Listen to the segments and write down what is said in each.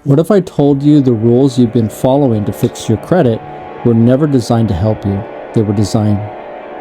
What if I told you the rules you've been following to fix your credit were never designed to help you? They were designed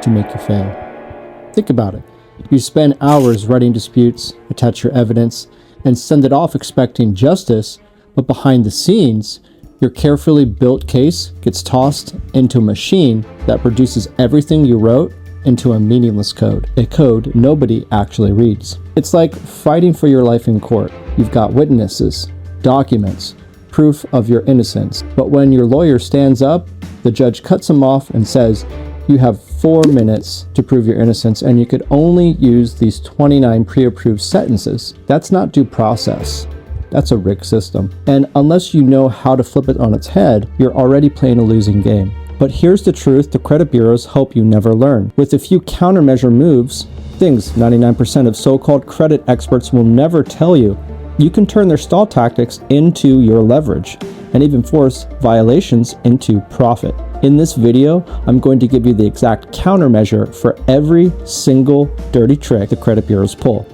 to make you fail. Think about it. You spend hours writing disputes, attach your evidence, and send it off expecting justice, but behind the scenes, your carefully built case gets tossed into a machine that produces everything you wrote into a meaningless code, a code nobody actually reads. It's like fighting for your life in court. You've got witnesses, documents, proof of your innocence, but when your lawyer stands up, the judge cuts him off and says, you have 4 minutes to prove your innocence, and you could only use these 29 pre-approved sentences. That's not due process. That's a rigged system. And unless you know how to flip it on its head, you're already playing a losing game. But here's the truth the credit bureaus hope you never learn. With a few countermeasure moves, things 99% of so-called credit experts will never tell you, you can turn their stall tactics into your leverage and even force violations into profit. In this video, I'm going to give you the exact countermeasure for every single dirty trick the credit bureaus pull,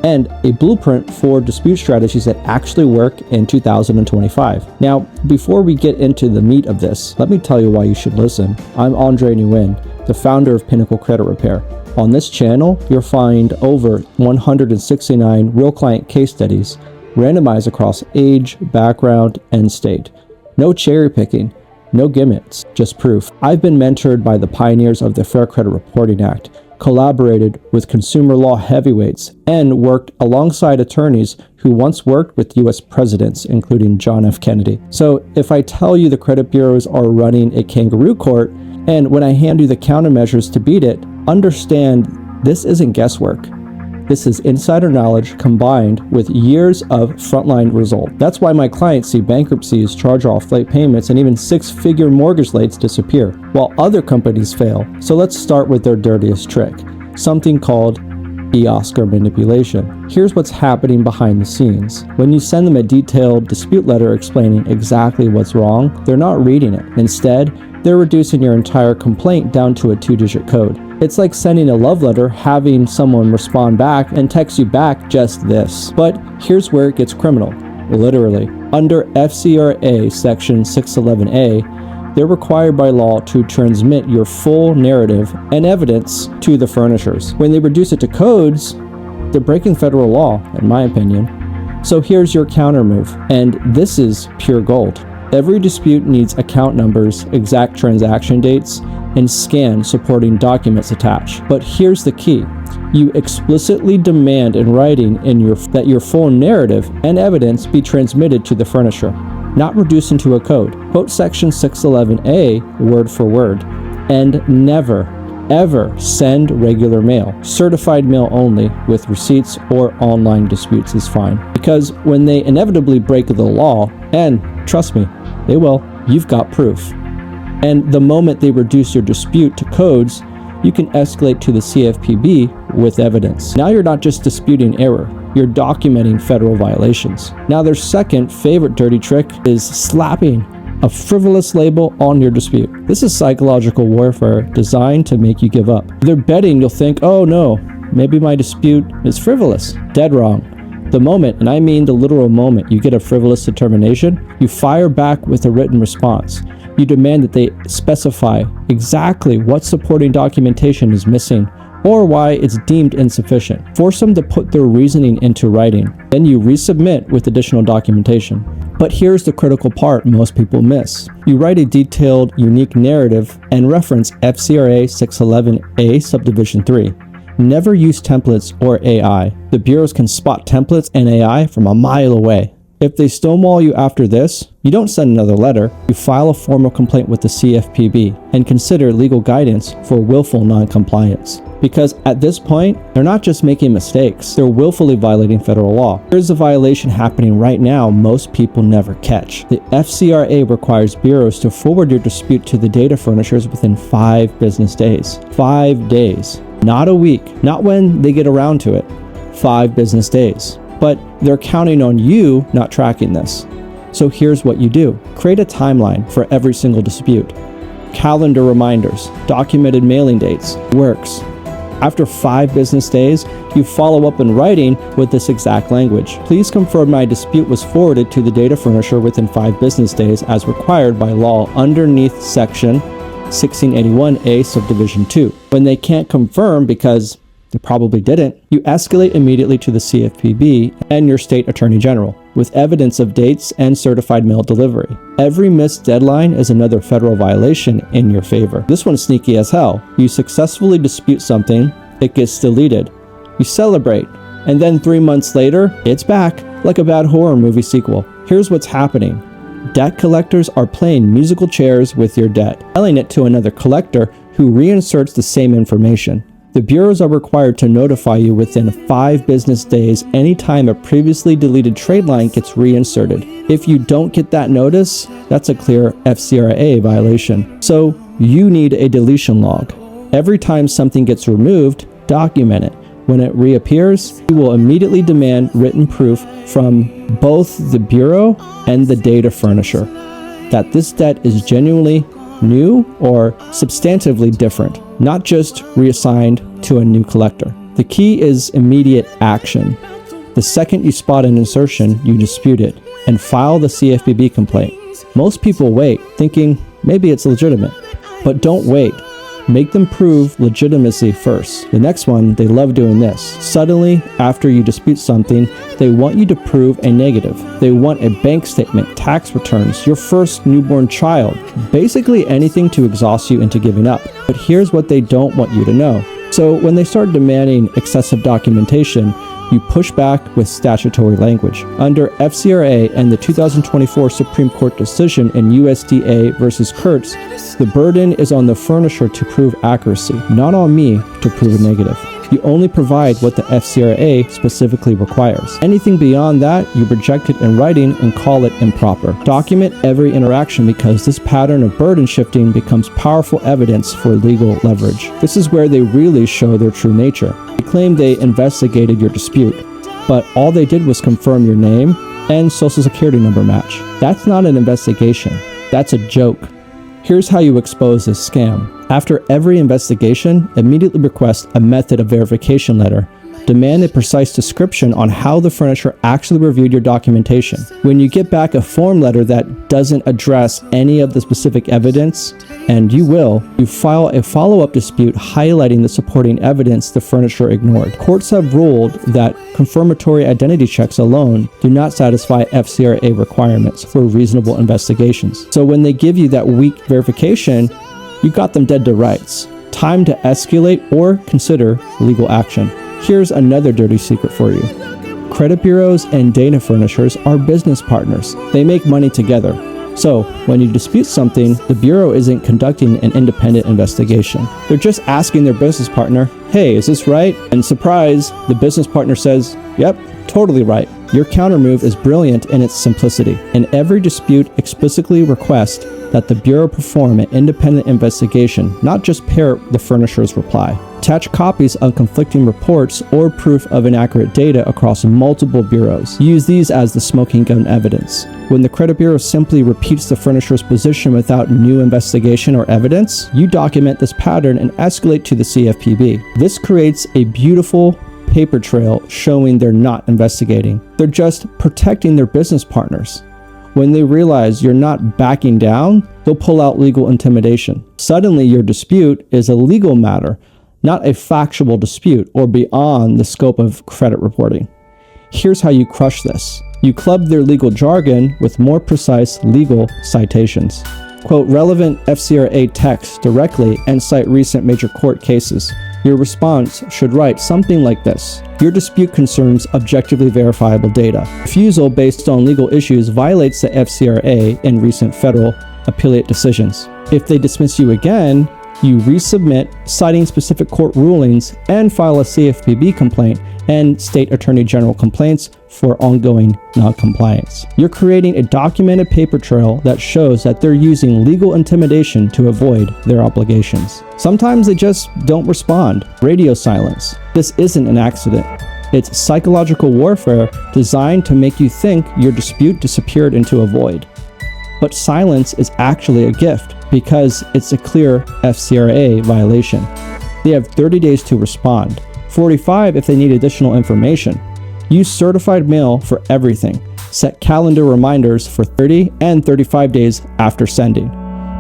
and a blueprint for dispute strategies that actually work in 2025. Now, before we get into the meat of this, let me tell you why you should listen. I'm Nguyen, the founder of Pinnacle Credit Repair. On this channel, you'll find over 169 real client case studies randomized across age, background, and state. No cherry picking, no gimmicks, just proof. I've been mentored by the pioneers of the Fair Credit Reporting Act, collaborated with consumer law heavyweights, and worked alongside attorneys who once worked with US presidents, including John F. Kennedy. So if I tell you the credit bureaus are running a kangaroo court, and when I hand you the countermeasures to beat it, understand this isn't guesswork. This is insider knowledge combined with years of frontline result. That's why my clients see bankruptcies, charge-off, late payments, and even six-figure mortgage rates disappear, while other companies fail. So let's start with their dirtiest trick, something called Oscar manipulation. Here's what's happening behind the scenes. When you send them a detailed dispute letter explaining exactly what's wrong, they're not reading it. Instead, they're reducing your entire complaint down to a 2-digit code. It's like sending a love letter, having someone respond back and text you back just this. But here's where it gets criminal, literally. Under FCRA section 611A, they're required by law to transmit your full narrative and evidence to the furnishers. When they reduce it to codes, they're breaking federal law, in my opinion. So here's your counter move, and this is pure gold. Every dispute needs account numbers, exact transaction dates, and scan supporting documents attached. But here's the key. You explicitly demand in writing that your full narrative and evidence be transmitted to the furnisher, not reduced into a code. Quote section 611A word for word, and never, ever send regular mail. Certified mail only with receipts or online disputes is fine. Because when they inevitably break the law, and trust me, they will, you've got proof. And the moment they reduce your dispute to codes, you can escalate to the CFPB with evidence. Now you're not just disputing error, you're documenting federal violations. Now their second favorite dirty trick is slapping a frivolous label on your dispute. This is psychological warfare designed to make you give up. They're betting you'll think, oh no, maybe my dispute is frivolous. Dead wrong. The moment, and I mean the literal moment, you get a frivolous determination, you fire back with a written response. You demand that they specify exactly what supporting documentation is missing or why it's deemed insufficient. Force them to put their reasoning into writing. Then you resubmit with additional documentation. But here's the critical part most people miss. You write a detailed, unique narrative and reference FCRA 611A subdivision 3. Never use templates or AI. The bureaus can spot templates and AI from a mile away. If they stonewall you after this, you don't send another letter, you file a formal complaint with the CFPB and consider legal guidance for willful non-compliance. Because at this point, they're not just making mistakes, they're willfully violating federal law. Here's a violation happening right now most people never catch. The FCRA requires bureaus to forward your dispute to the data furnishers within 5 business days. 5 days. Not a week, not when they get around to it. 5 business days. But they're counting on you not tracking this. So here's what you do. Create a timeline for every single dispute. Calendar reminders, documented mailing dates, works. After 5 business days, you follow up in writing with this exact language. Please confirm my dispute was forwarded to the data furnisher within 5 business days as required by law underneath section 1681A subdivision 2. When they can't confirm because they probably didn't, you escalate immediately to the CFPB and your state attorney general with evidence of dates and certified mail delivery. Every missed deadline is another federal violation in your favor. This one's sneaky as hell. You successfully dispute something, it gets deleted. You celebrate, and then 3 months later, it's back like a bad horror movie sequel. Here's what's happening. Debt collectors are playing musical chairs with your debt, selling it to another collector who reinserts the same information. The bureaus are required to notify you within 5 business days anytime a previously deleted trade line gets reinserted. If you don't get that notice, that's a clear FCRA violation. So you need a deletion log. Every time something gets removed, document it. When it reappears, you will immediately demand written proof from both the bureau and the data furnisher that this debt is genuinely new or substantively different, not just reassigned to a new collector. The key is immediate action. The second you spot an insertion, you dispute it and file the CFPB complaint. Most people wait, thinking maybe it's legitimate, but don't wait. Make them prove legitimacy first. The next one, they love doing this. Suddenly, after you dispute something, they want you to prove a negative. They want a bank statement, tax returns, your first newborn child, basically anything to exhaust you into giving up. But here's what they don't want you to know. So when they start demanding excessive documentation, you push back with statutory language. Under FCRA and the 2024 Supreme Court decision in USDA versus Kirtz, the burden is on the furnisher to prove accuracy, not on me to prove a negative. You only provide what the FCRA specifically requires. Anything beyond that, you reject it in writing and call it improper. Document every interaction because this pattern of burden shifting becomes powerful evidence for legal leverage. This is where they really show their true nature. They claim they investigated your dispute, but all they did was confirm your name and social security number match. That's not an investigation. That's a joke. Here's how you expose this scam. After every investigation, immediately request a method of verification letter. Demand a precise description on how the furnisher actually reviewed your documentation. When you get back a form letter that doesn't address any of the specific evidence, and you will, you file a follow-up dispute highlighting the supporting evidence the furnisher ignored. Courts have ruled that confirmatory identity checks alone do not satisfy FCRA requirements for reasonable investigations. So when they give you that weak verification, you got them dead to rights. Time to escalate or consider legal action. Here's another dirty secret for you. Credit bureaus and data furnishers are business partners. They make money together. So, when you dispute something, the bureau isn't conducting an independent investigation. They're just asking their business partner, hey, is this right? And surprise, the business partner says, yep, totally right. Your countermove is brilliant in its simplicity. In every dispute, explicitly request that the bureau perform an independent investigation, not just parrot the furnisher's reply. Attach copies of conflicting reports or proof of inaccurate data across multiple bureaus. Use these as the smoking gun evidence. When the credit bureau simply repeats the furnisher's position without new investigation or evidence, you document this pattern and escalate to the CFPB. This creates a beautiful paper trail showing they're not investigating. They're just protecting their business partners. When they realize you're not backing down, they'll pull out legal intimidation. Suddenly, your dispute is a legal matter, not a factual dispute or beyond the scope of credit reporting. Here's how you crush this. You club their legal jargon with more precise legal citations. Quote relevant FCRA text directly and cite recent major court cases. Your response should write something like this. Your dispute concerns objectively verifiable data. Refusal based on legal issues violates the FCRA in recent federal appellate decisions. If they dismiss you again, you resubmit, citing specific court rulings, and file a CFPB complaint and state attorney general complaints for ongoing noncompliance. You're creating a documented paper trail that shows that they're using legal intimidation to avoid their obligations. Sometimes they just don't respond. Radio silence. This isn't an accident. It's psychological warfare designed to make you think your dispute disappeared into a void. But silence is actually a gift because it's a clear FCRA violation. They have 30 days to respond, 45 if they need additional information. Use certified mail for everything. Set calendar reminders for 30 and 35 days after sending.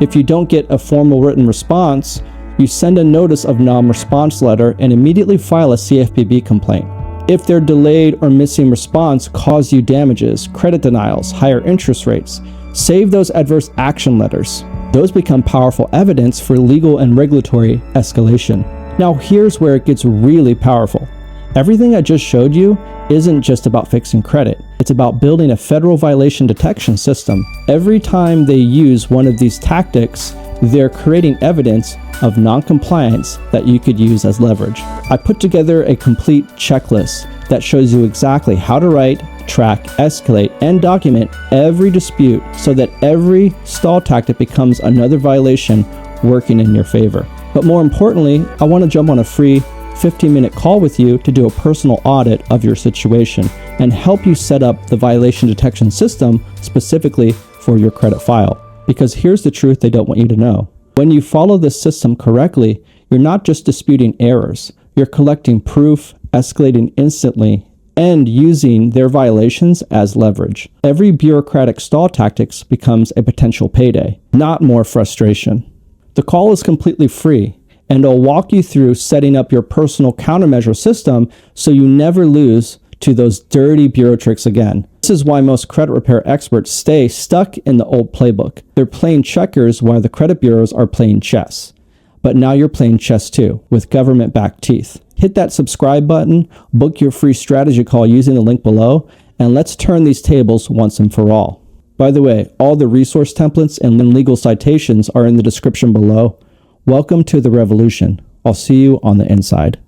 If you don't get a formal written response, you send a notice of non-response letter and immediately file a CFPB complaint. If their delayed or missing response caused you damages, credit denials, higher interest rates, save those adverse action letters. Those become powerful evidence for legal and regulatory escalation. Now here's where it gets really powerful. Everything I just showed you isn't just about fixing credit. It's about building a federal violation detection system. Every time they use one of these tactics, they're creating evidence of non-compliance that you could use as leverage. I put together a complete checklist that shows you exactly how to write, track, escalate, and document every dispute so that every stall tactic becomes another violation working in your favor. But more importantly, I want to jump on a free 15-minute call with you to do a personal audit of your situation and help you set up the violation detection system specifically for your credit file. Because here's the truth they don't want you to know. When you follow this system correctly, you're not just disputing errors, you're collecting proof, escalating instantly, and using their violations as leverage. Every bureaucratic stall tactics becomes a potential payday, not more frustration. The call is completely free, and I'll walk you through setting up your personal countermeasure system so you never lose to those dirty bureau tricks again. This is why most credit repair experts stay stuck in the old playbook. They're playing checkers while the credit bureaus are playing chess. But now you're playing chess too, with government-backed teeth. Hit that subscribe button, book your free strategy call using the link below, and let's turn these tables once and for all. By the way, all the resource templates and legal citations are in the description below. Welcome to the revolution. I'll see you on the inside.